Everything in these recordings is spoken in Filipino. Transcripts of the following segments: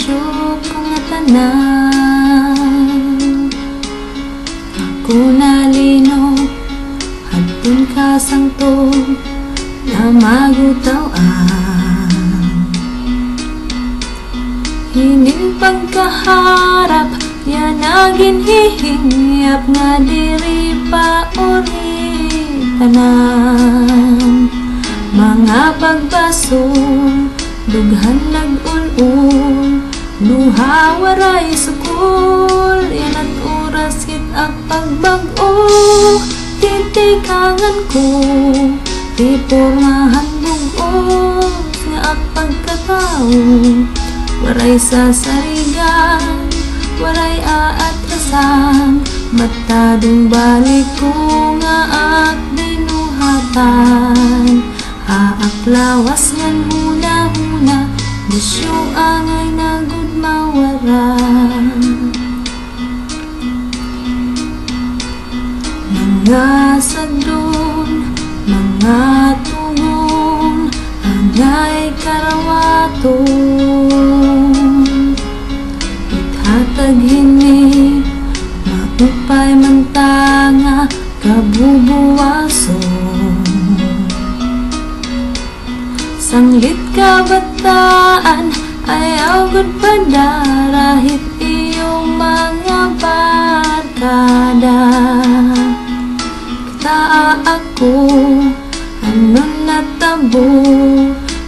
bisyo ko nga tanan. Ako nalino hantun ka sangtong na magutaw-an. Hining pagkaharap yan agin hihingap nga diri pa uri tanan. Mga pagbasong dughan nag-ul-ul, luha waray sukul, yan at oras hit ak pagbag-o. Titikangan ko di pormahan bugos nga ak pagkatao, waray sasarigan, waray aatrasan, matadong balik ko nga ak binuhatan. Haak lawas ngan huna-huna, bisyo angay nagud mawaran. Mga sadlon, mga tugong, angay karawaton. Ithatag hini, maupay mantanga, kabubuwason. Sanglit kabataan, ayaw gud padarahit iyong mga barkada. Kita ako, ano natabo,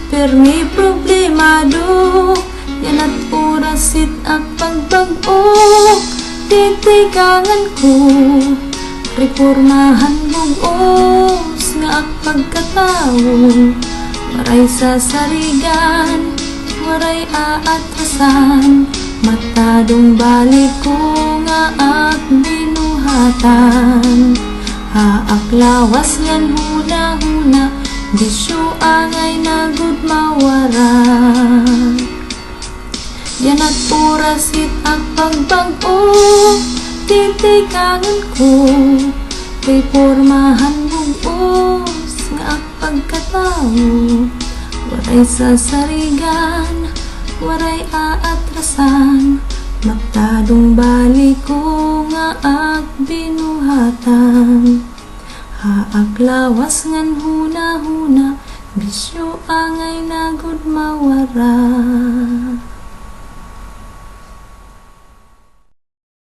permi problemado, yan at oras it ak pagbag-o. Titikangan ko, reformahan bugos nga ak pagkatao, waray sasarigan, waray aatrasan, matadong balik ko nga ak binuhatan. Haak lawas ngan huna-huna, bisyo angay nagud mawaran. Yan at oras hit ak pagbag-o. Titikangan ko, kay pormahan bugos nga ak pagkatao, waray sasarigan, waray aatrasan, matadong balik ko nga ak binuhatan. Haak lawas ngan huna-huna, bisyo angay nagud mawara.